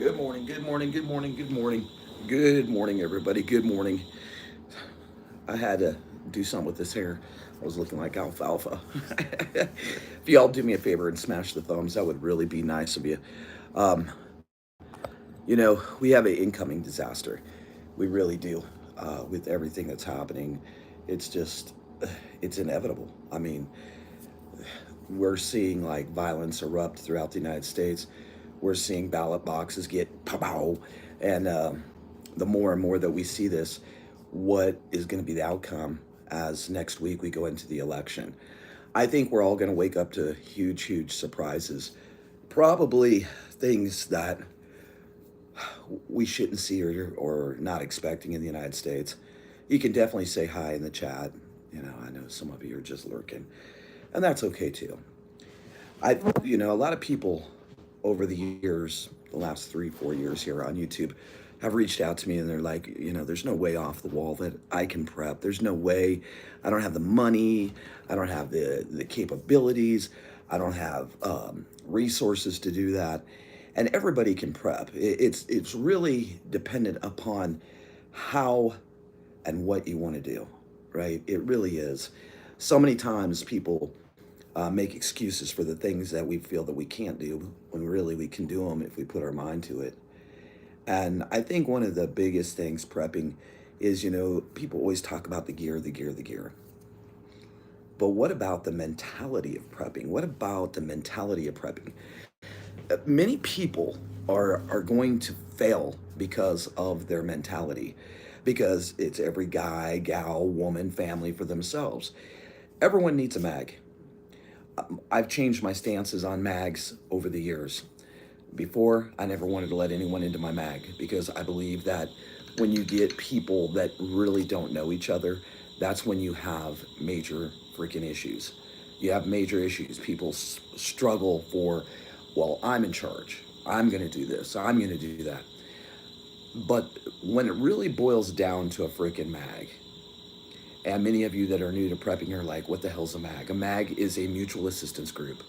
Good morning, good morning, good morning, good morning. Good morning, everybody. Good morning. I had to do something with this hair. I was looking like alfalfa. If y'all do me a favor and smash the thumbs, that would really be nice of you. Um, we have an incoming disaster. We really do. With everything that's happening, it's just, it's inevitable. I mean, we're seeing like violence erupt throughout the United States. We're seeing ballot boxes get pow, and the more and more that we see this, what is going to be the outcome as next week we go into the election? I think we're all going to wake up to huge, huge surprises. Probably things that we shouldn't see or not expecting in the United States. You can definitely say hi in the chat. I know some of you are just lurking, and that's okay too. A lot of people over the years, the last 3, 4 years here on YouTube, have reached out to me and they're like, there's no way off the wall that I can prep. There's no way. I don't have the money. I don't have the capabilities. I don't have resources to do that. And everybody can prep. It's really dependent upon how and what you want to do, right? It really is. So many times people make excuses for the things that we feel that we can't do when really we can do them if we put our mind to it. And I think one of the biggest things prepping is, people always talk about the gear, the gear, the gear. But what about the mentality of prepping? What about the mentality of prepping? Many people are going to fail because of their mentality, because it's every guy, gal, woman, family for themselves. Everyone needs a mag. I've changed my stances on mags over the years. Before, I never wanted to let anyone into my mag because I believe that when you get people that really don't know each other, that's when you have major freaking issues. You have major issues. People struggle for, well, I'm in charge. I'm going to do this. I'm going to do that. But when it really boils down to a freaking mag, and many of you that are new to prepping are like, what the hell's a mag? A mag is a mutual assistance group.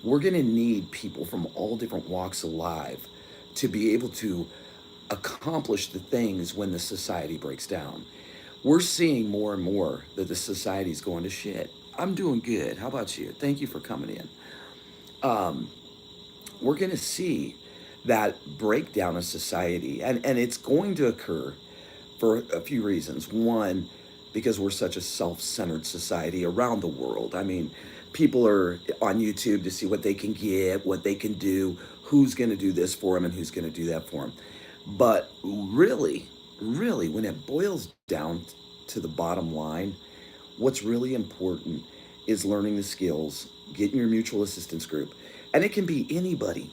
We're going to need people from all different walks of life to be able to accomplish the things when the society breaks down. We're seeing more and more that the society's going to shit. I'm doing good. How about you? Thank you for coming in. We're going to see that breakdown of society, and it's going to occur for a few reasons. One, because we're such a self-centered society around the world. I mean, people are on YouTube to see what they can get, what they can do, who's going to do this for them and who's going to do that for them. But really, really, when it boils down to the bottom line, what's really important is learning the skills, getting your mutual assistance group. And it can be anybody.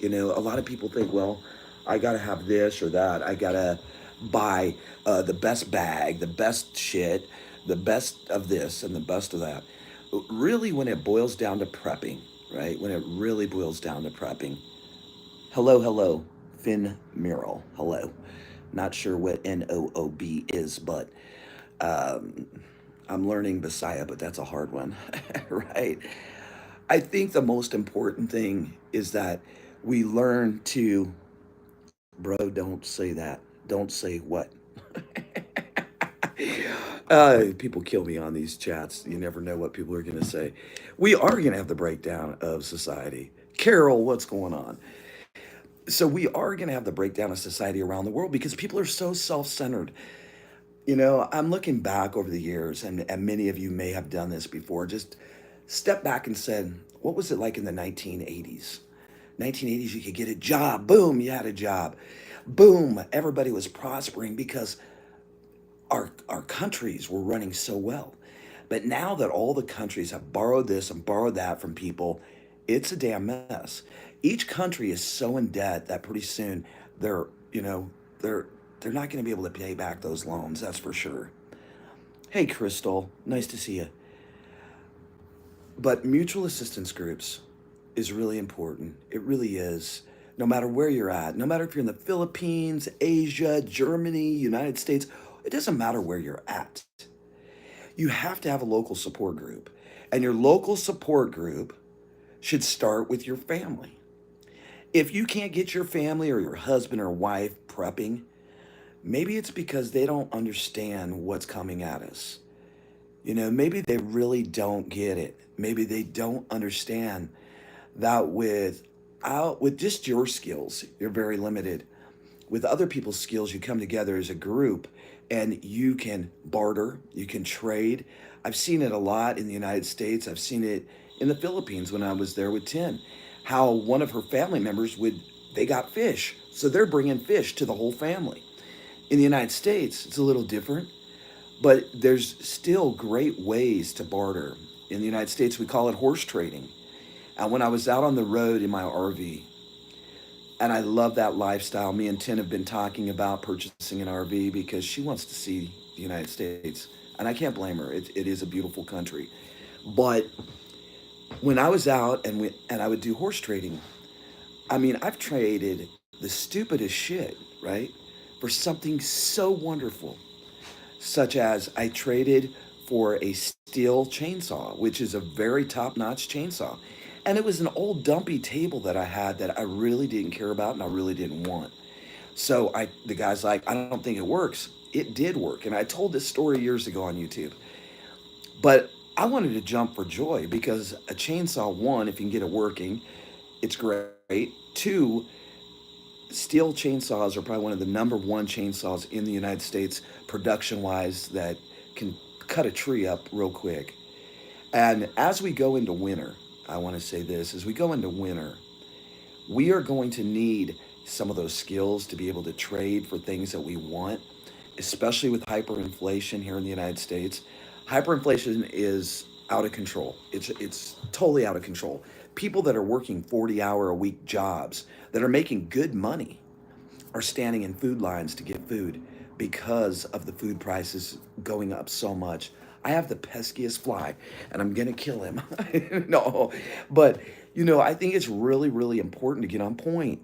A lot of people think, well, I got to have this or that. I got to buy the best bag, the best shit, the best of this and the best of that. Really, when it boils down to prepping, right? When it really boils down to prepping. Hello, hello, Finn Mural. Hello. Not sure what NOOB is, but um, I'm learning Messiah, but that's a hard one, right? I think the most important thing is that we learn to, bro, don't say that. Don't say what? People kill me on these chats. You never know what people are going to say. We are going to have the breakdown of society. Carol, what's going on? So we are going to have the breakdown of society around the world because people are so self-centered. I'm looking back over the years, and many of you may have done this before. Just step back and said, what was it like in the 1980s? 1980s, you could get a job. Boom, you had a job. Boom, everybody was prospering because our countries were running so well. But now that all the countries have borrowed this and borrowed that from people, it's a damn mess. Each country is so in debt that pretty soon they're, you know, they're they're not going to be able to pay back those loans, that's for sure. Hey Crystal, nice to see you. But mutual assistance groups is really important. It really is. No matter where you're at, no matter if you're in the Philippines, Asia, Germany, United States, it doesn't matter where you're at. You have to have a local support group. And your local support group should start with your family. If you can't get your family or your husband or wife prepping, maybe it's because they don't understand what's coming at us. Maybe they really don't get it. Maybe they don't understand that with just your skills, you're very limited. With other people's skills, you come together as a group and you can barter, you can trade. I've seen it a lot in the United States. I've seen it in the Philippines when I was there with Tin. How one of her family members they got fish. So they're bringing fish to the whole family. In the United States, it's a little different, but there's still great ways to barter. In the United States, we call it horse trading. And when I was out on the road in my RV, and I love that lifestyle. Me and Tin have been talking about purchasing an RV because she wants to see the United States. And I can't blame her. It is a beautiful country. But when I was out and I would do horse trading, I mean, I've traded the stupidest shit, right? For something so wonderful, such as I traded for a steel chainsaw, which is a very top notch chainsaw. And it was an old dumpy table that I had that I really didn't care about and I really didn't want. So the guy's like, I don't think it works. It did work. And I told this story years ago on YouTube. But I wanted to jump for joy because a chainsaw, one, if you can get it working, it's great. Two, steel chainsaws are probably one of the number one chainsaws in the United States, production wise, that can cut a tree up real quick. And as we go into winter, I want to say this as we go into winter, we are going to need some of those skills to be able to trade for things that we want, especially with hyperinflation here in the United States. Hyperinflation is out of control. It's totally out of control. People that are working 40-hour a week jobs that are making good money are standing in food lines to get food because of the food prices going up so much. I have the peskiest fly and I'm going to kill him. No, but I think it's really, really important to get on point.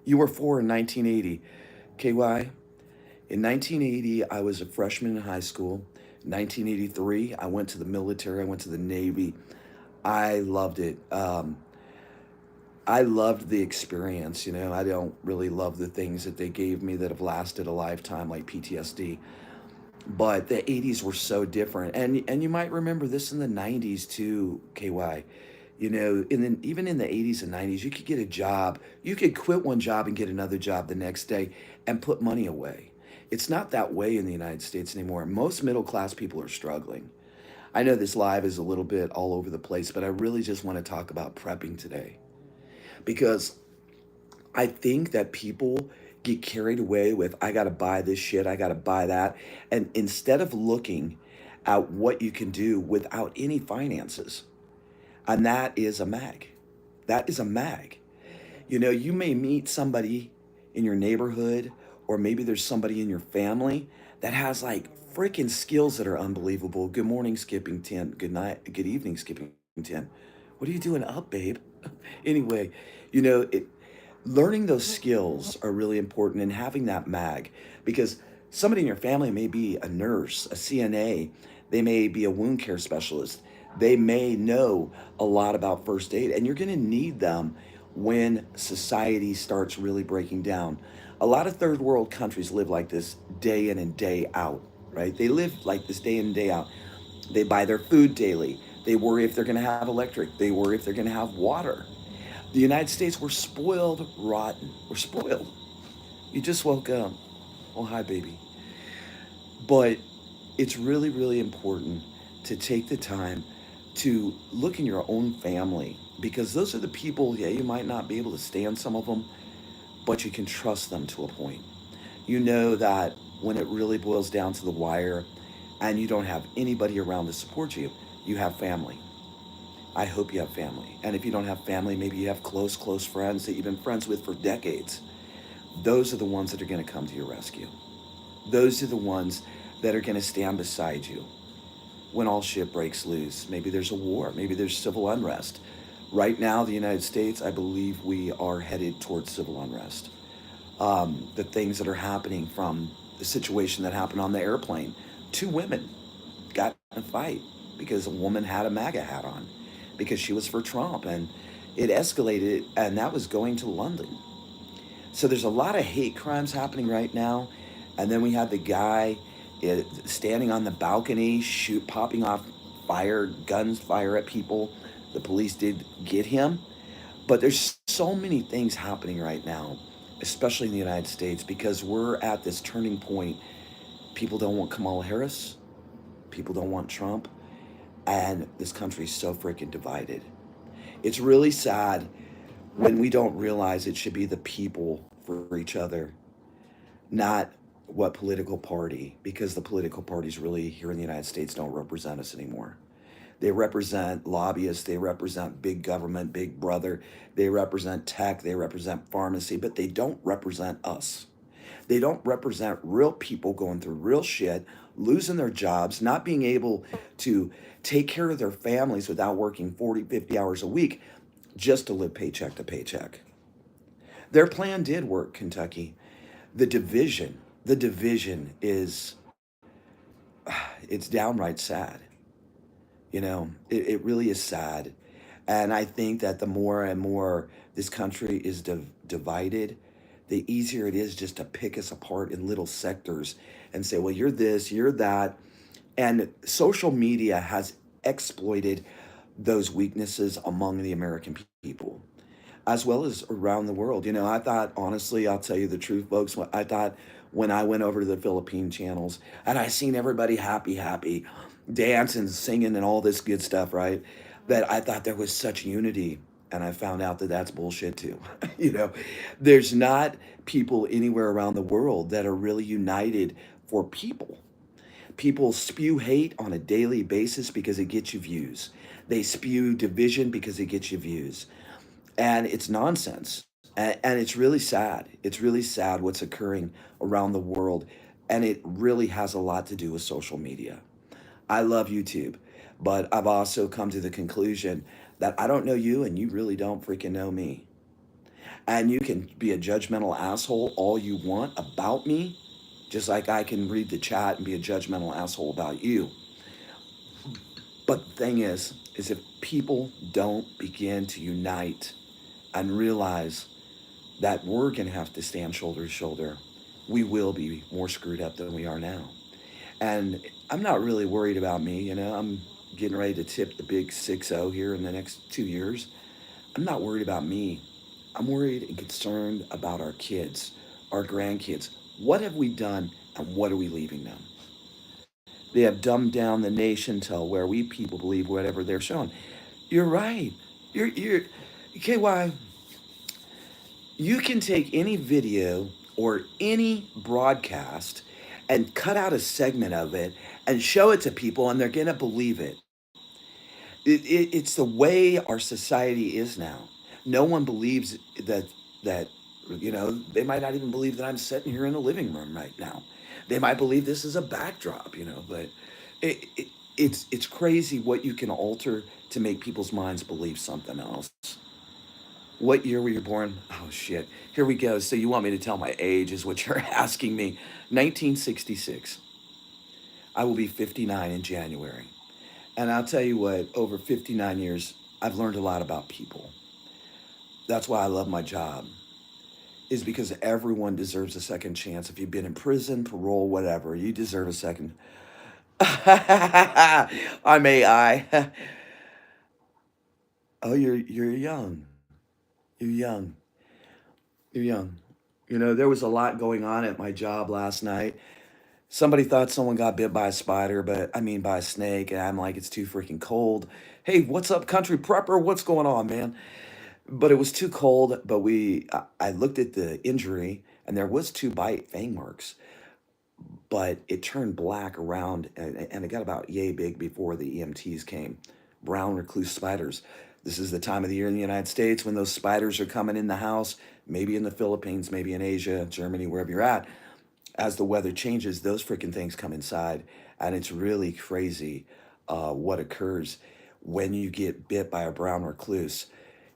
You were four in 1980. KY, in 1980, I was a freshman in high school. 1983, I went to the military, I went to the Navy. I loved it. I loved the experience. I don't really love the things that they gave me that have lasted a lifetime, like PTSD. But the 80s were so different, and you might remember this in the 90s too, KY. Even in the 80s and 90s, you could get a job. You could quit one job and get another job the next day and put money away. It's not that way in the United States anymore. Most middle class people are struggling. I know this live is a little bit all over the place, but I really just want to talk about prepping today because I think that people get carried away with, I got to buy this shit, I got to buy that. And instead of looking at what you can do without any finances, and that is a mag. That is a mag. You may meet somebody in your neighborhood, or maybe there's somebody in your family that has like freaking skills that are unbelievable. Good morning, Skipping 10. Good night. Good evening, Skipping 10. What are you doing up, babe? Anyway, it learning those skills are really important and having that mag because somebody in your family may be a nurse, a CNA, they may be a wound care specialist, they may know a lot about first aid, and you're going to need them when society starts really breaking down. A lot of third world countries live like this day in and day out, right? They live like this day in and day out. They buy their food daily. They worry if they're going to have electric. They worry if they're going to have water. The United States, we're spoiled rotten. We're spoiled. You just woke up. Oh, hi, baby. But it's really, really important to take the time to look in your own family because those are the people, yeah, you might not be able to stand some of them, but you can trust them to a point. You know that when it really boils down to the wire and you don't have anybody around to support you, you have family. I hope you have family. And if you don't have family, maybe you have close, close friends that you've been friends with for decades. Those are the ones that are going to come to your rescue. Those are the ones that are going to stand beside you when all shit breaks loose. Maybe there's a war. Maybe there's civil unrest. Right now, the United States, I believe we are headed towards civil unrest. The things that are happening from the situation that happened on the airplane. Two women got in a fight because a woman had a MAGA hat on because she was for Trump. And, It escalated, and that was going to London. So there's a lot of hate crimes happening right now. And then we had the guy standing on the balcony, popping off guns fire at people. The police did get him. But there's so many things happening right now, especially in the United States, because we're at this turning point. People don't want Kamala Harris. People don't want Trump. And this country is so freaking divided. It's really sad when we don't realize it should be the people for each other, not what political party, because the political parties really here in the United States don't represent us anymore. They represent lobbyists, they represent big government, big brother, they represent tech, they represent pharmacy, but they don't represent us. They don't represent real people going through real shit, losing their jobs, not being able to take care of their families without working 40, 50 hours a week just to live paycheck to paycheck. Their plan did work, Kentucky. The division is, it's downright sad. It really is sad. And I think that the more and more this country is divided, the easier it is just to pick us apart in little sectors and say, well, you're this, you're that. And social media has exploited those weaknesses among the American people, as well as around the world. I thought, honestly, I'll tell you the truth, folks. I thought when I went over to the Philippine channels and I seen everybody happy, happy, dancing, singing, and all this good stuff, right? That I thought there was such unity. And I found out that that's bullshit too. you know, there's not people anywhere around the world that are really united for people. People spew hate on a daily basis because it gets you views. They spew division because it gets you views. And it's nonsense. And it's really sad. It's really sad what's occurring around the world. And it really has a lot to do with social media. I love YouTube, but I've also come to the conclusion that I don't know you and you really don't freaking know me. And you can be a judgmental asshole all you want about me, just like I can read the chat and be a judgmental asshole about you. But the thing is if people don't begin to unite and realize that we're going to have to stand shoulder to shoulder, we will be more screwed up than we are now. And I'm not really worried about me. I'm getting ready to tip the big 6-0 here in the next 2 years. I'm not worried about me. I'm worried and concerned about our kids, our grandkids. What have we done and what are we leaving them? They have dumbed down the nation till where we people believe whatever they're showing. You're right. You're KY. You can take any video or any broadcast and cut out a segment of it and show it to people and they're going to believe it. It's the way our society is now. No one believes that they might not even believe that I'm sitting here in a living room right now. They might believe this is a backdrop, but it's crazy what you can alter to make people's minds believe something else. What year were you born? Oh shit. Here we go. So you want me to tell my age is what you're asking me. 1966. I will be 59 in January. And I'll tell you what, over 59 years, I've learned a lot about people. That's why I love my job, is because everyone deserves a second chance. If you've been in prison, parole, whatever, you deserve a second. I'm AI. Oh, you're young. You're young. You're young. There was a lot going on at my job last night. Somebody thought someone got bit by a spider, but I mean by a snake, and I'm like, it's too freaking cold. Hey, what's up, country prepper? What's going on, man? But it was too cold. But I looked at the injury, and there was two bite fang marks, but it turned black around, and it got about yay big before the EMTs came. Brown recluse spiders. This is the time of the year in the United States when those spiders are coming in the house, maybe in the Philippines, maybe in Asia, Germany, wherever you're at. As the weather changes, those freaking things come inside. And it's really crazy what occurs when you get bit by a brown recluse.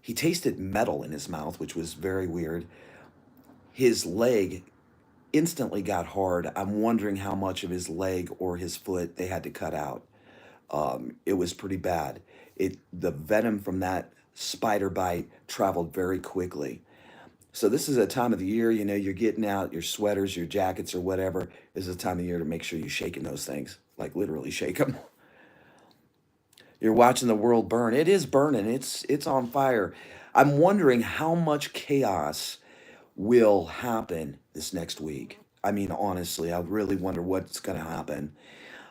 He tasted metal in his mouth, which was very weird. His leg instantly got hard. I'm wondering how much of his leg or his foot they had to cut out. It was pretty bad. The venom from that spider bite traveled very quickly. So this is a time of the year, you're getting out your sweaters, your jackets, or whatever. This is a time of year to make sure you're shaking those things, like literally shake them. You're watching the world burn. It is burning. It's on fire. I'm wondering how much chaos will happen this next week. I mean, honestly, I really wonder what's going to happen.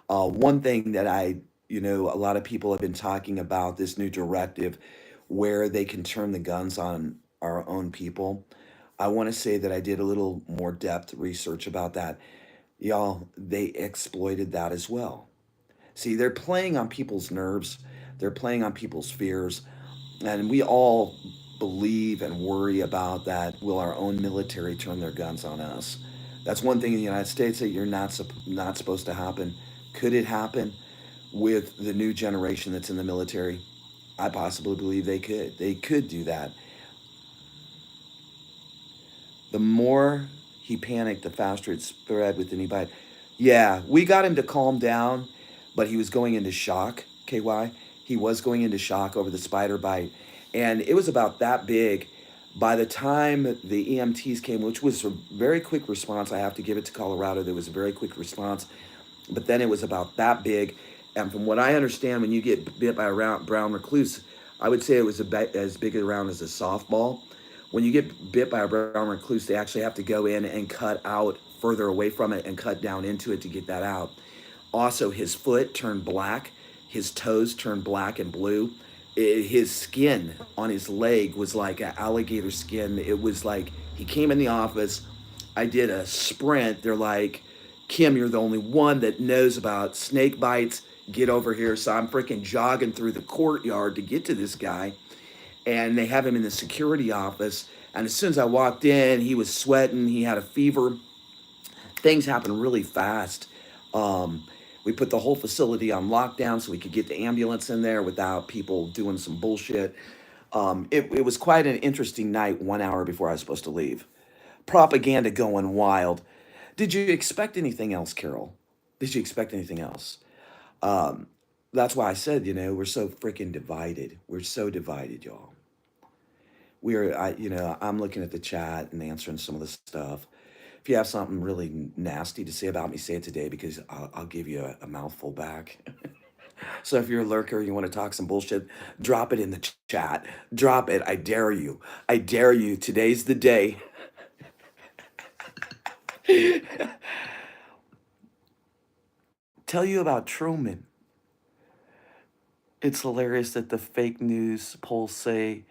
One thing that a lot of people have been talking about this new directive where they can turn the guns on our own people. I want to say that I did a little more depth research about that. Y'all, they exploited that as well. See, they're playing on people's nerves, they're playing on people's fears, and we all believe and worry about that. Will our own military turn their guns on us? That's one thing in the United States that you're not supposed to happen. Could it happen with the new generation that's in the military? I possibly believe they could. They could do that. The more he panicked, the faster it spread with anybody. Yeah, we got him to calm down, but he was going into shock, KY. He was going into shock over the spider bite. And it was about that big. By the time the EMTs came, which was a very quick response, I have to give it to Colorado, there was a very quick response. But then it was about that big. And from what I understand, when you get bit by a brown recluse, I would say it was as big around as a softball. When you get bit by a brown recluse, they actually have to go in and cut out further away from it and cut down into it to get that out. Also, his foot turned black, his toes turned black and blue. His skin on his leg was like an alligator skin. It was like he came in the office. I did a sprint. They're like, Kim, you're the only one that knows about snake bites. Get over here. So I'm freaking jogging through the courtyard to get to this guy. And they have him in the security office. And as soon as I walked in, he was sweating. He had a fever. Things happened really fast. We put the whole facility on lockdown so we could get the ambulance in there without people doing some bullshit. It was quite an interesting night 1 hour before I was supposed to leave. Propaganda going wild. Did you expect anything else, Carol? Did you expect anything else? Um, that's why I said, we're so freaking divided. We're so divided, y'all. I'm looking at the chat and answering some of the stuff. If you have something really nasty to say about me, say it today because I'll give you a mouthful back. So if you're a lurker, you want to talk some bullshit, drop it in the chat. Drop it. I dare you. I dare you. Today's the day. Tell you about Truman. It's hilarious that the fake news polls say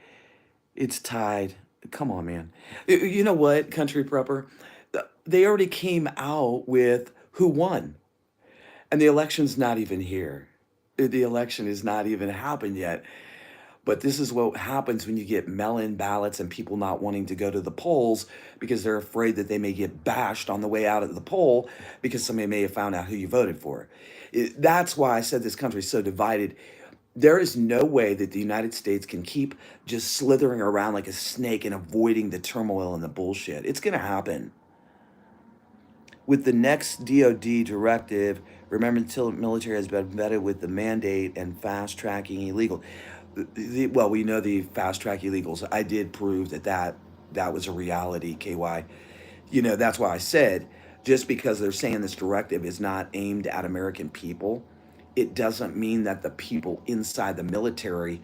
it's tied. Come on, man. You know what, Country Prepper? They already came out with who won, and the election's not even here. The election has not even happened yet. But this is what happens when you get mail-in ballots and people not wanting to go to the polls because they're afraid that they may get bashed on the way out of the poll because somebody may have found out who you voted for. That's why I said this country is so divided. There is no way that the United States can keep just slithering around like a snake and avoiding the turmoil and the bullshit. It's going to happen. With the next DOD directive, remember until the military has been vetted with the mandate and fast tracking illegal. Well, we know the fast track illegals. I did prove that was a reality, KY. That's why I said just because they're saying this directive is not aimed at American people, it doesn't mean that the people inside the military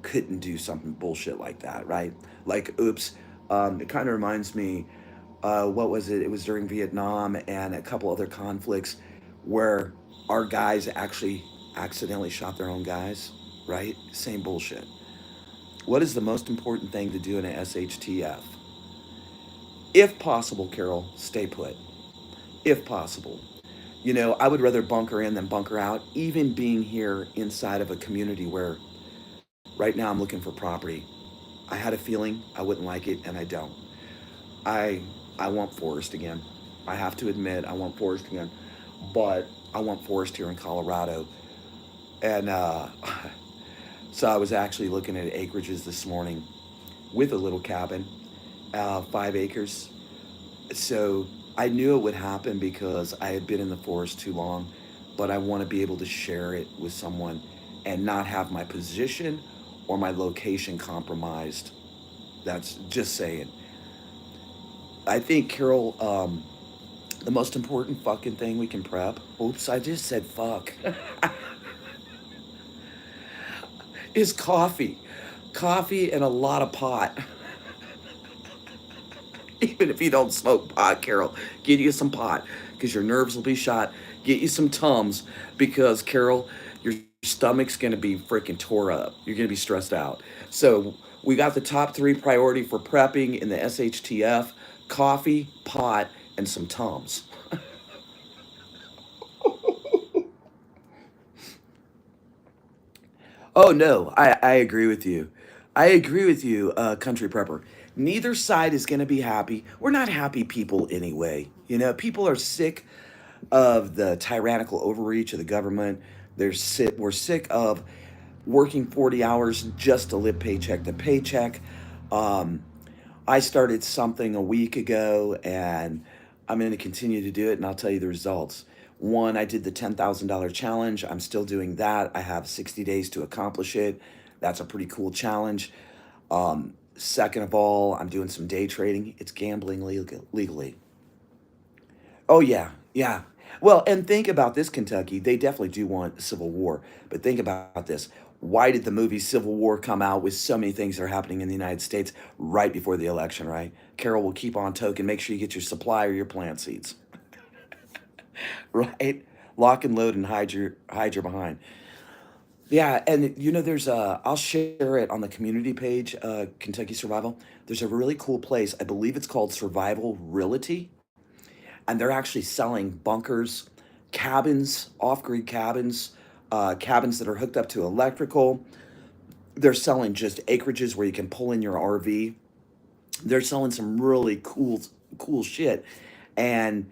couldn't do something bullshit like that, right? Like, oops. It kind of reminds me, what was it? It was during Vietnam and a couple other conflicts where our guys actually accidentally shot their own guys, right? Same bullshit. What is the most important thing to do in a SHTF? If possible, Carol, stay put. If possible. I would rather bunker in than bunker out, even being here inside of a community where right now I'm looking for property. I had a feeling I wouldn't like it, and I don't. I I want forest again. I have to admit I want forest again, but I want forest here in Colorado. And so I was actually looking at acreages this morning with a little cabin, 5 acres. So I knew it would happen because I had been in the forest too long, but I want to be able to share it with someone and not have my position or my location compromised. That's just saying. I think, Carol, the most important fucking thing we can prep, oops, I just said fuck, is coffee. Coffee and a lot of pot. Even if you don't smoke pot, Carol, get you some pot because your nerves will be shot. Get you some Tums because, Carol, your stomach's going to be freaking tore up. You're going to be stressed out. So, we got the top three priority for prepping in the SHTF: coffee, pot, and some Tums. Oh no, I agree with you. I agree with you, country prepper. Neither side is going to be happy. We're not happy people anyway. You know, people are sick of the tyrannical overreach of the government. We're sick of working 40 hours just to live paycheck to paycheck. Um, I started something a week ago and I'm going to continue to do it and I'll tell you the results. One, I did the $10,000 challenge. I'm still doing that. I have 60 days to accomplish it. That's a pretty cool challenge. Second of all, I'm doing some day trading. It's gambling legally. Oh, yeah, yeah. Well, and think about this, Kentucky. They definitely do want a civil war. But think about this. Why did the movie Civil War come out with so many things that are happening in the United States right before the election, right? Carol will keep on token. Make sure you get your supply or your plant seeds, right? Lock and load and hide your behind. Yeah, and you know, I'll share it on the community page, Kentucky Survival. There's a really cool place. I believe it's called Survival Realty, and they're actually selling bunkers, cabins, off-grid cabins, cabins that are hooked up to electrical. They're selling just acreages where you can pull in your RV. They're selling some really cool shit, and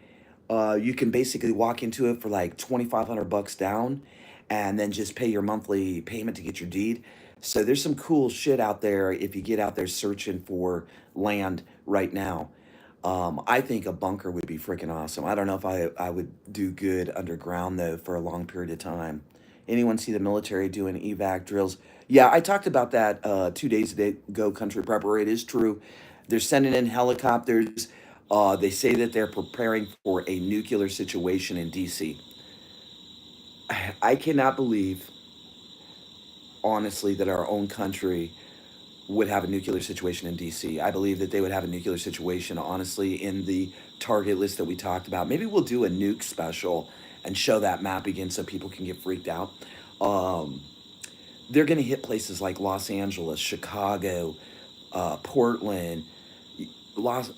you can basically walk into it for like 2,500 bucks down, and then just pay your monthly payment to get your deed. So there's some cool shit out there if you get out there searching for land right now. I think a bunker would be freaking awesome. I don't know if I would do good underground though for a long period of time. Anyone see the military doing evac drills? Yeah, I talked about that 2 days ago, Country Prepper. It is true. They're sending in helicopters. They say that they're preparing for a nuclear situation in DC. I cannot believe, honestly, that our own country would have a nuclear situation in DC. I believe that they would have a nuclear situation, honestly, in the target list that we talked about. Maybe we'll do a nuke special and show that map again so people can get freaked out. Um, they're going to hit places like Los Angeles, Chicago, Portland, Los,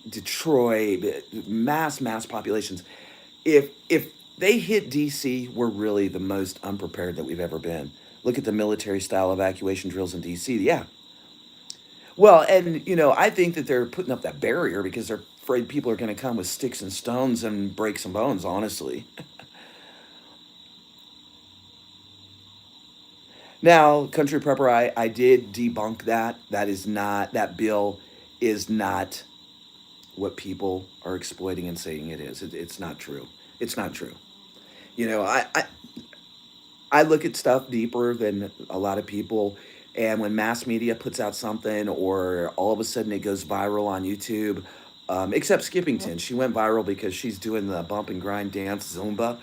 Detroit, mass populations. If they hit DC, we're really the most unprepared that we've ever been. Look at the military style evacuation drills in DC. Yeah, well, and I think that they're putting up that barrier because they're afraid people are going to come with sticks and stones and break some bones, honestly. Now, Country Prepper, I did debunk that. That bill is not what people are exploiting and saying it is. It's not true. It's not true. You know, I look at stuff deeper than a lot of people. And when mass media puts out something, or all of a sudden it goes viral on YouTube, except Skippington, she went viral because she's doing the bump and grind dance Zumba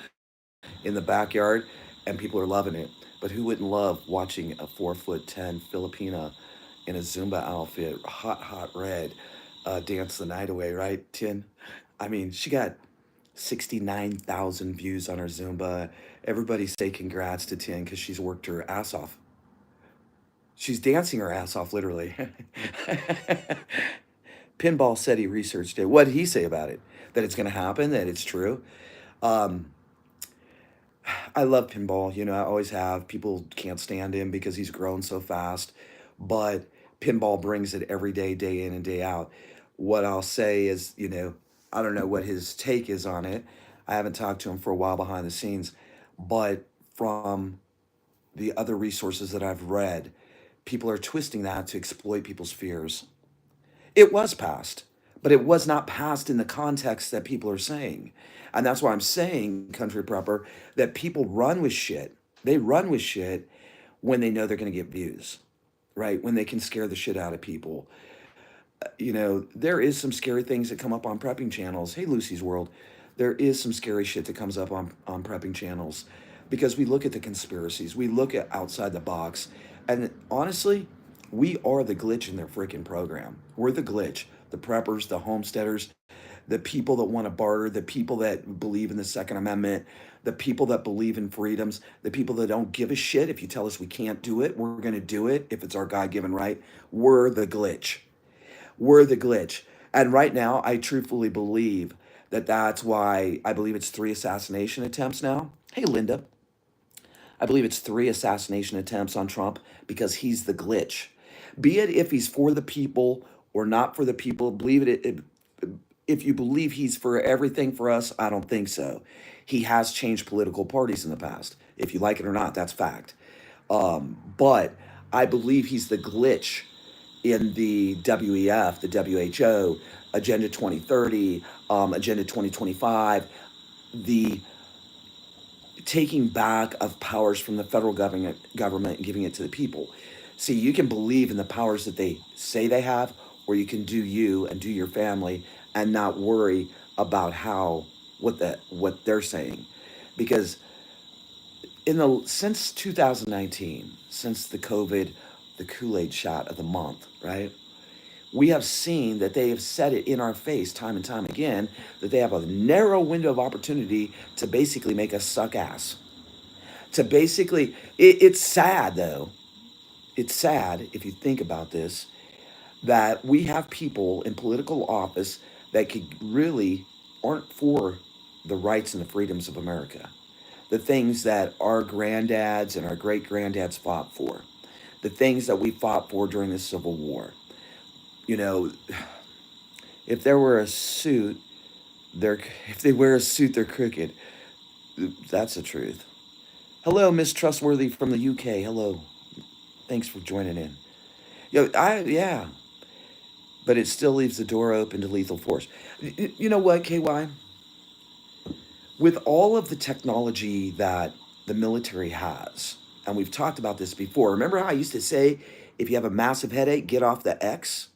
in the backyard, and people are loving it. But who wouldn't love watching a 4'10" Filipina in a Zumba outfit, hot red, dance the night away, right, Tin? I mean, she got 69,000 views on her Zumba. Everybody say congrats to Tin because she's worked her ass off. She's dancing her ass off, literally. Pinball said he researched it. What did he say about it? That it's going to happen, that it's true. Um, I love Pinball. I always have. People can't stand him because he's grown so fast. But Pinball brings it every day, day in and day out. What I'll say is, I don't know what his take is on it. I haven't talked to him for a while behind the scenes. But from the other resources that I've read, people are twisting that to exploit people's fears. It was passed, but it was not passed in the context that people are saying. And that's why I'm saying, Country Prepper, that people run with shit. They run with shit when they know they're going to get views, right? When they can scare the shit out of people. There is some scary things that come up on prepping channels. Hey, Lucy's World. There is some scary shit that comes up on prepping channels because we look at the conspiracies, we look at outside the box, and honestly, we are the glitch in their freaking program. We're the glitch. The preppers, the homesteaders, the people that want to barter, the people that believe in the Second Amendment, the people that believe in freedoms, the people that don't give a shit if you tell us we can't do it, we're going to do it if it's our God given right. We're the glitch. We're the glitch. And right now, I truthfully believe that that's why I believe it's three assassination attempts now. Hey, Linda. I believe it's three assassination attempts on Trump because he's the glitch. Be it if he's for the people or not for the people, if you believe he's for everything for us, I don't think so. He has changed political parties in the past. If you like it or not, that's fact. But I believe he's the glitch in the WEF, the WHO, Agenda 2030, Agenda 2025, the taking back of powers from the federal government and giving it to the people. See, you can believe in the powers that they say they have, or you can do you and do your family and not worry about what they're saying. Because since 2019, since the COVID, the Kool-Aid shot of the month, right? We have seen that they have said it in our face time and time again that they have a narrow window of opportunity to basically make us suck ass. To basically, it's sad though. It's sad if you think about this that we have people in political office that could really aren't for the rights and the freedoms of America. The things that our granddads and our great granddads fought for. The things that we fought for during the Civil War. You know, if there were a suit, they're if they wear a suit, they're crooked. That's the truth. Hello, Miss Trustworthy from the UK. Hello, thanks for joining in. Yeah, but it still leaves the door open to lethal force. You know what, KY? With all of the technology that the military has, and we've talked about this before. Remember how I used to say, if you have a massive headache, get off the X?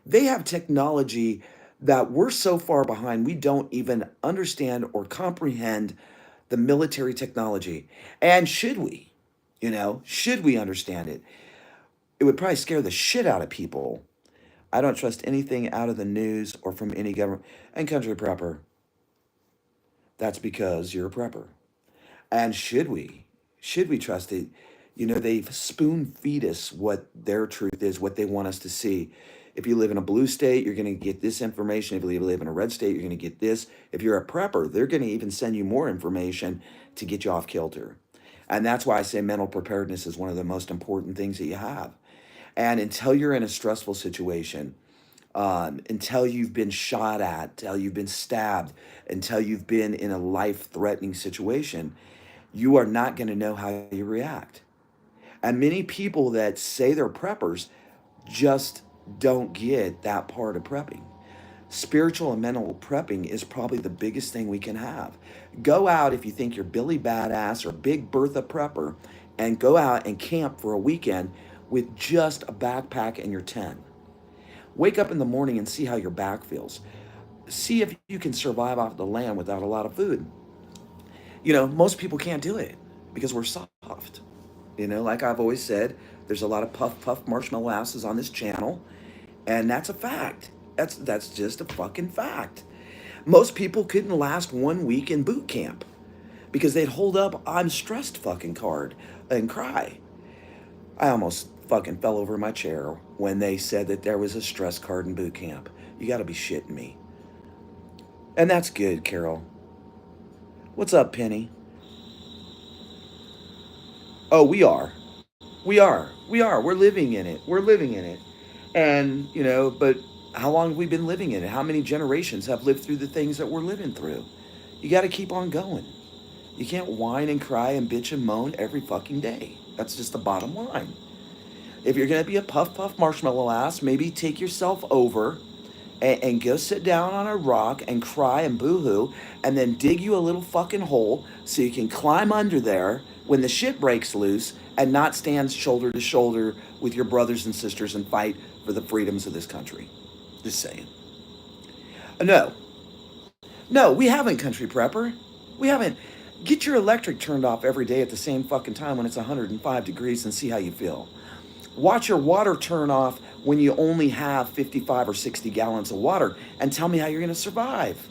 They have technology that we're so far behind, we don't even understand or comprehend the military technology. And should we? Should we understand it? It would probably scare the shit out of people. I don't trust anything out of the news or from any government. And country prepper, that's because you're a prepper. And should we? Should we trust it? They've spoon feed us what their truth is, what they want us to see. If you live in a blue state, you're going to get this information. If you live in a red state, you're going to get this. If you're a prepper, they're going to even send you more information to get you off kilter. And that's why I say mental preparedness is one of the most important things that you have. And until you're in a stressful situation, until you've been shot at, until you've been stabbed, until you've been in a life-threatening situation, you are not going to know how you react. And many people that say they're preppers just don't get that part of prepping. Spiritual and mental prepping is probably the biggest thing we can have. Go out if you think you're Billy Badass or Big Bertha Prepper and go out and camp for a weekend with just a backpack and your tent. Wake up in the morning and see how your back feels. See if you can survive off the land without a lot of food. Most people can't do it because we're soft. Like I've always said, there's a lot of puff marshmallow asses on this channel, and that's a fact. That's just a fucking fact. Most people couldn't last 1 week in boot camp because they'd hold up "I'm stressed" fucking card and cry. I almost fucking fell over my chair when they said that there was a stress card in boot camp. You got to be shitting me. And that's good, Carol. What's up, Penny? Oh, we are. We are. We are. We're living in it. We're living in it. And, but how long have we been living in it? How many generations have lived through the things that we're living through? You got to keep on going. You can't whine and cry and bitch and moan every fucking day. That's just the bottom line. If you're going to be a puff marshmallow ass, maybe take yourself over and go sit down on a rock and cry and boo-hoo and then dig you a little fucking hole so you can climb under there when the shit breaks loose and not stand shoulder to shoulder with your brothers and sisters and fight for the freedoms of this country. Just saying. No, no, we haven't, country prepper. We haven't. Get your electric turned off every day at the same fucking time when it's 105 degrees and see how you feel. Watch your water turn off when you only have 55 or 60 gallons of water and tell me how you're going to survive.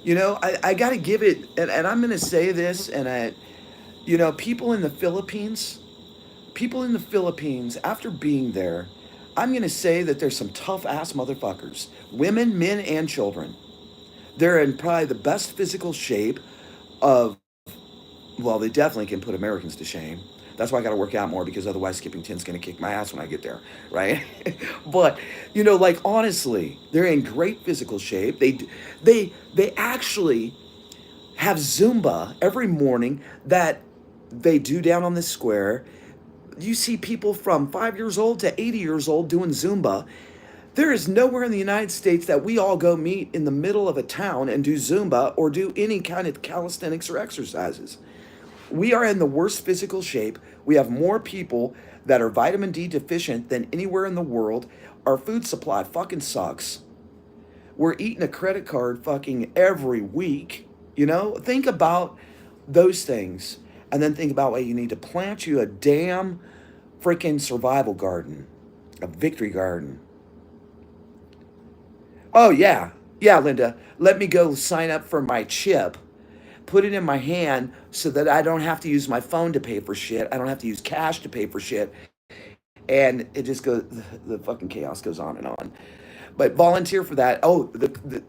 You know, I got to give it, and I'm going to say this, and people in the Philippines, after being there, I'm going to say that there's some tough ass motherfuckers, women, men, and children. They're in probably the best physical shape of, well, they definitely can put Americans to shame. That's why I got to work out more, because otherwise Skippington's going to kick my ass when I get there, right? But like, honestly, they're in great physical shape. They actually have Zumba every morning that they do down on the square. You see people from 5 years old to 80 years old doing Zumba. There is nowhere in the United States that we all go meet in the middle of a town and do Zumba or do any kind of calisthenics or exercises. We are in the worst physical shape. We have more people that are vitamin D deficient than anywhere in the world. Our food supply fucking sucks. We're eating a credit card fucking every week. Think about those things. And then think about, you need to plant you a damn freaking survival garden, a victory garden. Oh, yeah. Yeah, Linda, let me go sign up for my chip. Put it in my hand so that I don't have to use my phone to pay for shit. I don't have to use cash to pay for shit. And it just goes, the fucking chaos goes on and on. But volunteer for that. Oh,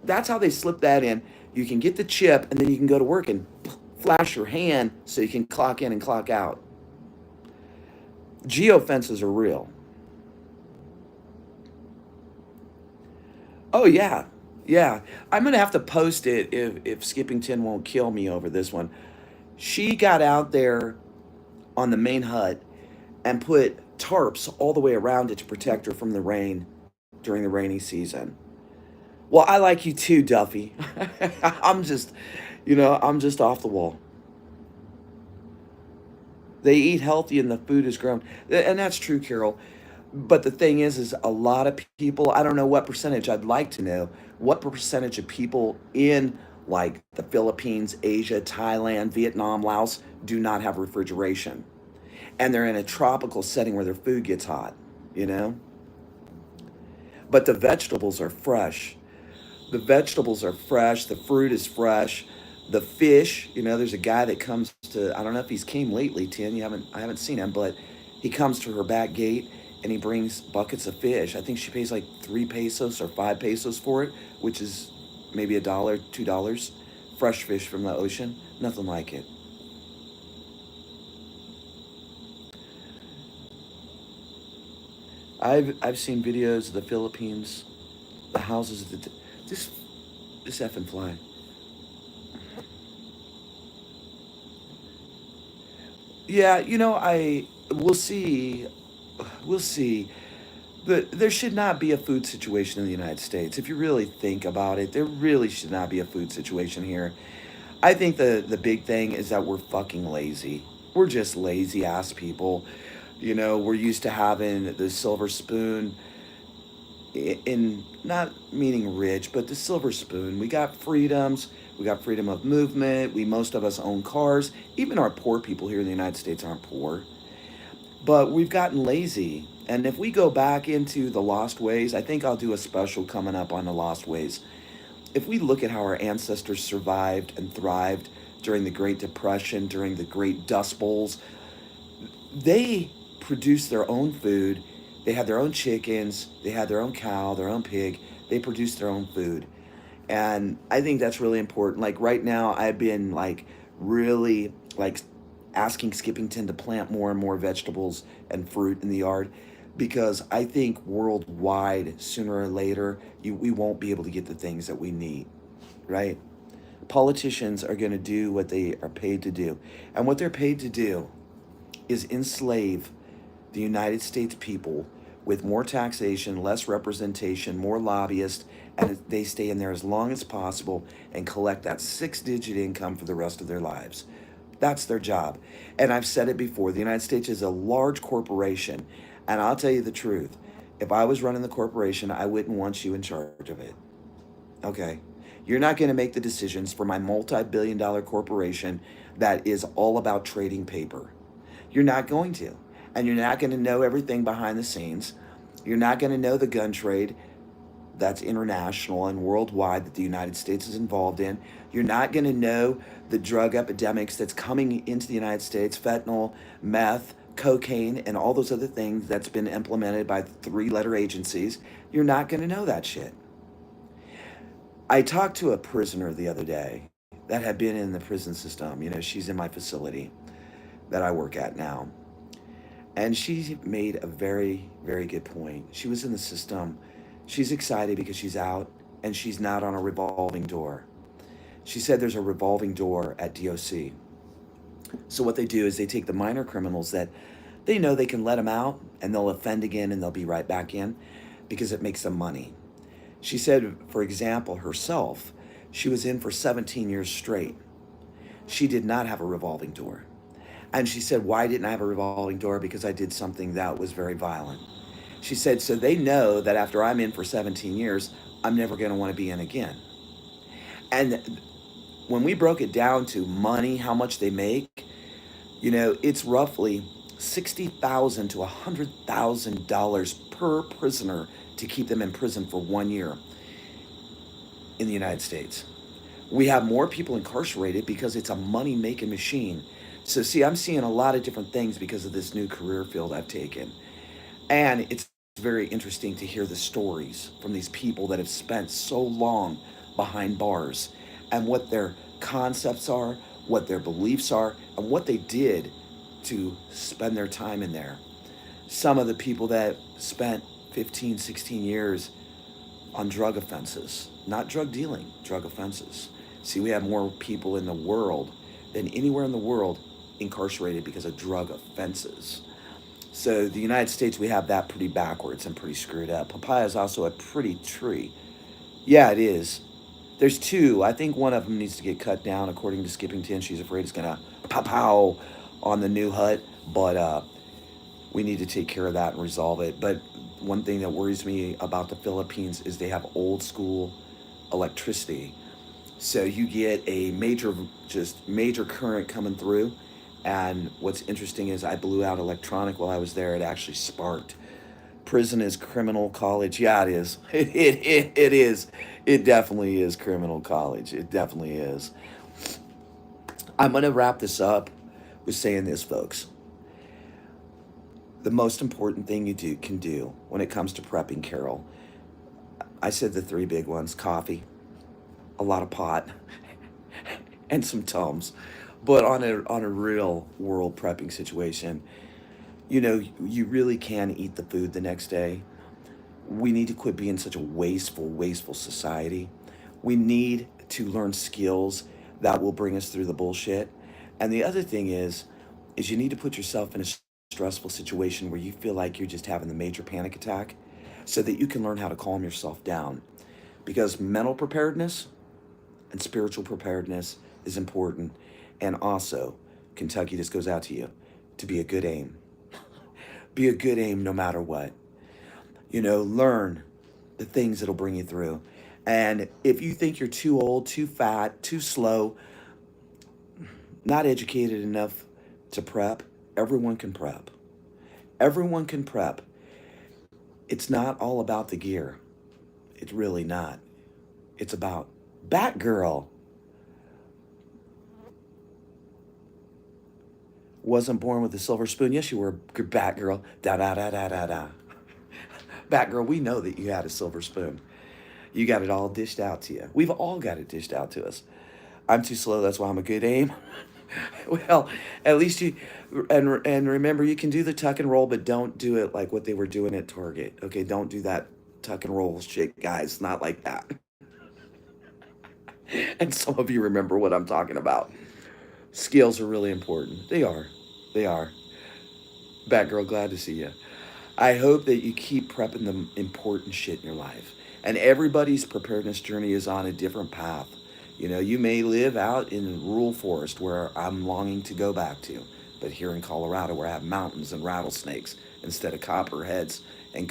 that's how they slip that in. You can get the chip, and then you can go to work and flash your hand so you can clock in and clock out. Geofences are real. Oh, yeah. Yeah. I'm going to have to post it if Skippington won't kill me over this one. She got out there on the main hut and put tarps all the way around it to protect her from the rain during the rainy season. Well, I like you too, Duffy. I'm just off the wall. They eat healthy and the food is grown. And that's true, Carol. But the thing is a lot of people, I don't know what percentage, I'd like to know what percentage of people in like the Philippines, Asia, Thailand, Vietnam, Laos do not have refrigeration. And they're in a tropical setting where their food gets hot, But the vegetables are fresh. The vegetables are fresh. The fruit is fresh. The fish, there's a guy that comes to, I don't know if he's came lately, Tin. I haven't seen him, but he comes to her back gate and he brings buckets of fish. I think she pays like 3 pesos or 5 pesos for it, which is maybe $1, $2. Fresh fish from the ocean. Nothing like it. I've seen videos of the Philippines, the houses, this effing fly. Yeah, we'll see. We'll see. But there should not be a food situation in the United States. If you really think about it, there really should not be a food situation here. I think the big thing is that we're fucking lazy. We're just lazy ass people. We're used to having the silver spoon in not meaning rich, but the silver spoon. We got freedoms. We got freedom of movement. Most of us own cars. Even our poor people here in the United States aren't poor. But we've gotten lazy. And if we go back into the lost ways, I think I'll do a special coming up on the lost ways. If we look at how our ancestors survived and thrived during the Great Depression, during the Great Dust Bowls, they produced their own food. They had their own chickens. They had their own cow, their own pig. They produced their own food. And I think that's really important. Like right now, I've been like really like asking Skippington to plant more and more vegetables and fruit in the yard, because I think worldwide, sooner or later, we won't be able to get the things that we need, right? Politicians are going to do what they are paid to do. And what they're paid to do is enslave the United States people with more taxation, less representation, more lobbyists, and they stay in there as long as possible and collect that 6-digit income for the rest of their lives. That's their job. And I've said it before, the United States is a large corporation. And I'll tell you the truth. If I was running the corporation, I wouldn't want you in charge of it. Okay. You're not going to make the decisions for my multi-billion-dollar corporation that is all about trading paper. You're not going to. And you're not going to know everything behind the scenes. You're not going to know the gun trade that's international and worldwide that the United States is involved in. You're not going to know the drug epidemics that's coming into the United States, fentanyl, meth, cocaine, and all those other things that's been implemented by three-letter agencies. You're not going to know that shit. I talked to a prisoner the other day that had been in the prison system. You know, she's in my facility that I work at now. And she made a very, very good point. She was in the system. She's excited because she's out and she's not on a revolving door. She said there's a revolving door at DOC. So what they do is they take the minor criminals that they know they can let them out and they'll offend again and they'll be right back in because it makes them money. She said, for example, herself, she was in for 17 years straight. She did not have a revolving door. And she said, why didn't I have a revolving door? Because I did something that was very violent. She said, so they know that after I'm in for 17 years, I'm never going to want to be in again. And when we broke it down to money, how much they make, you know, it's roughly $60,000 to $100,000 per prisoner to keep them in prison for 1 year in the United States. We have more people incarcerated because it's a money making machine. So, see, I'm seeing a lot of different things because of this new career field I've taken. And it's very interesting to hear the stories from these people that have spent so long behind bars and what their concepts are, what their beliefs are, and what they did to spend their time in there. Some of the people that spent 15, 16 years on drug offenses, not drug dealing, drug offenses. See, we have more people in the world than anywhere in the world incarcerated because of drug offenses. So the United States, we have that pretty backwards and pretty screwed up. Papaya is also a pretty tree. Yeah, it is. There's two. I think one of them needs to get cut down, according to Skippington. She's afraid it's gonna pow on the new hut, but we need to take care of that and resolve it. But one thing that worries me about the Philippines is they have old school electricity. So you get a major current coming through. And what's interesting is I blew out electronic while I was there. It actually sparked. Prison is criminal college. Yeah, it is. It is. It definitely is criminal college. It definitely is. I'm going to wrap this up with saying this, folks. The most important thing can do when it comes to prepping, Carol, I said the three big ones: coffee, a lot of pot, and some Tums. But on a real world prepping situation, you know, you really can eat the food the next day. We need to quit being such a wasteful society. We need to learn skills that will bring us through the bullshit. And the other thing is you need to put yourself in a stressful situation where you feel like you're just having the major panic attack so that you can learn how to calm yourself down. Because mental preparedness and spiritual preparedness is important. And also, Kentucky, this goes out to you, to be a good aim. Be a good aim no matter what. You know, learn the things that'll bring you through. And if you think you're too old, too fat, too slow, not educated enough to prep, everyone can prep. Everyone can prep. It's not all about the gear. It's really not. It's about Batgirl. Wasn't born with a silver spoon. Yes, you were a Batgirl. Da da da da da da. Batgirl, we know that you had a silver spoon. You got it all dished out to you. We've all got it dished out to us. I'm too slow, that's why I'm a good aim. Well, at least you and remember you can do the tuck and roll, but don't do it like what they were doing at Target. Okay, don't do that tuck and roll shit, guys. Not like that. And some of you remember what I'm talking about. Skills are really important. They are. They are. Batgirl, glad to see you. I hope that you keep prepping the important shit in your life. And everybody's preparedness journey is on a different path. You know, you may live out in rural forest where I'm longing to go back to, but here in Colorado where I have mountains and rattlesnakes instead of copperheads and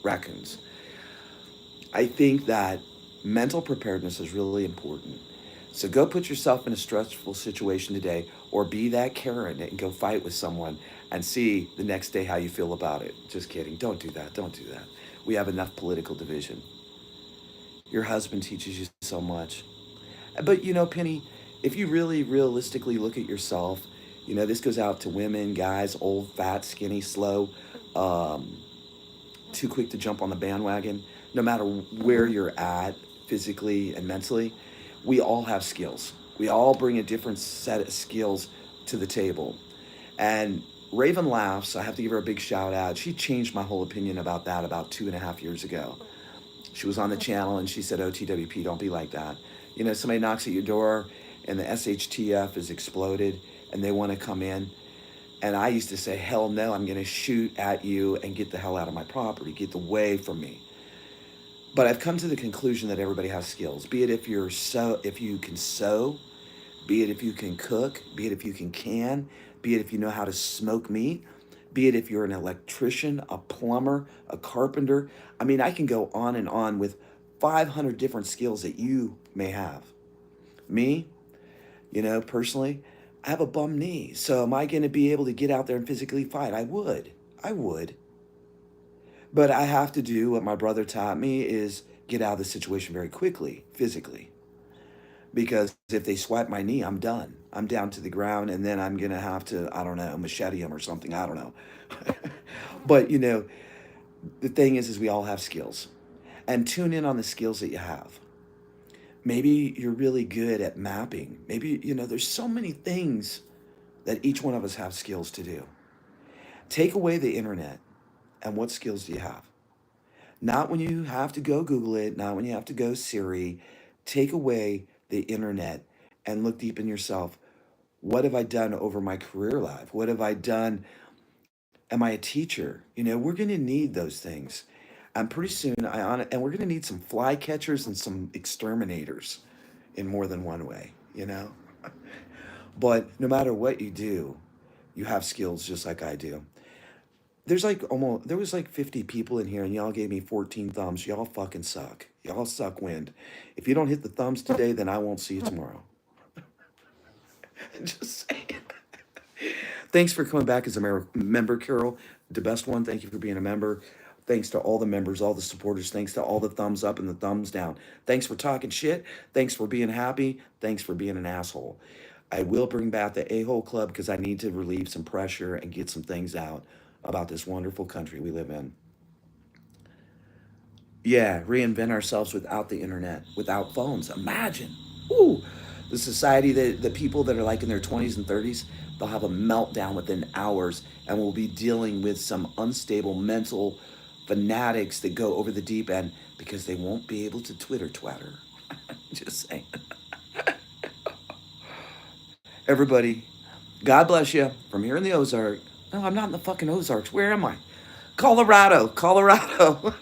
raccoons. I think that mental preparedness is really important. So go put yourself in a stressful situation today, or be that Karen and go fight with someone and see the next day how you feel about it. Just kidding. Don't do that. Don't do that. We have enough political division. Your husband teaches you so much. But you know, Penny, if you really realistically look at yourself, you know, this goes out to women, guys, old, fat, skinny, slow, um, too quick to jump on the bandwagon. No matter where you're at physically and mentally, we all have skills. We all bring a different set of skills to the table. And Raven laughs. I have to give her a big shout out. She changed my whole opinion about that about 2.5 years ago. She was on the channel and she said, OTWP, don't be like that. You know, somebody knocks at your door and the SHTF is exploded and they want to come in. And I used to say, hell no, I'm going to shoot at you and get the hell out of my property, get away from me. But I've come to the conclusion that everybody has skills, be it if you can sew, be it if you can cook, be it if you can, be it if you know how to smoke meat, be it if you're an electrician, a plumber, a carpenter. I mean, I can go on and on with 500 different skills that you may have. Me, you know, personally, I have a bum knee. So am I going to be able to get out there and physically fight? I would. I would. But I have to do what my brother taught me is get out of the situation very quickly, physically. Because if they swipe my knee, I'm done. I'm down to the ground, and then I'm going to have to, I don't know, machete him or something. I don't know. But, you know, the thing is we all have skills. And tune in on the skills that you have. Maybe you're really good at mapping. Maybe, you know, there's so many things that each one of us have skills to do. Take away the internet, and what skills do you have? Not when you have to go Google it, not when you have to go Siri. Take away the internet and look deep in yourself. What have I done over my career life? What have I done? Am I a teacher? You know, we're going to need those things. And pretty soon, and we're going to need some fly catchers and some exterminators in more than one way, you know? But no matter what you do, you have skills just like I do. There was like 50 people in here and y'all gave me 14 thumbs. Y'all fucking suck. Y'all suck wind. If you don't hit the thumbs today, then I won't see you tomorrow. Just saying. Thanks for coming back as a member, Carol. The best one. Thank you for being a member. Thanks to all the members, all the supporters. Thanks to all the thumbs up and the thumbs down. Thanks for talking shit. Thanks for being happy. Thanks for being an asshole. I will bring back the A-hole club because I need to relieve some pressure and get some things out about this wonderful country we live in. Yeah, reinvent ourselves without the internet, without phones. Imagine. Ooh, the society that the people that are like in their 20s and 30s, they'll have a meltdown within hours and we'll be dealing with some unstable mental fanatics that go over the deep end because they won't be able to Twitter twatter. Just saying. Everybody, God bless you from here in the Ozark. No, I'm not in the fucking Ozarks. Where am I? Colorado, Colorado.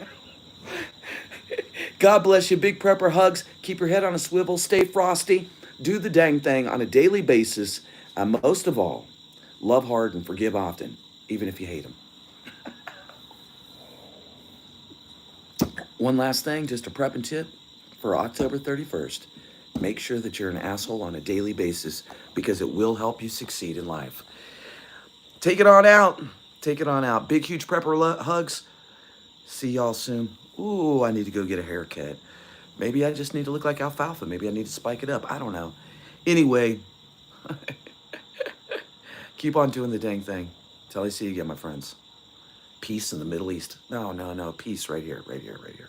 God bless you. Big prepper hugs. Keep your head on a swivel. Stay frosty. Do the dang thing on a daily basis. And most of all, love hard and forgive often, even if you hate them. One last thing, just a prep and tip for October 31st. Make sure that you're an asshole on a daily basis because it will help you succeed in life. Take it on out. Take it on out. Big, huge prepper hugs. See y'all soon. Ooh, I need to go get a haircut. Maybe I just need to look like alfalfa. Maybe I need to spike it up. I don't know. Anyway, keep on doing the dang thing. Till I see you again, my friends. Peace in the Middle East. No, no, no. Peace right here, right here, right here.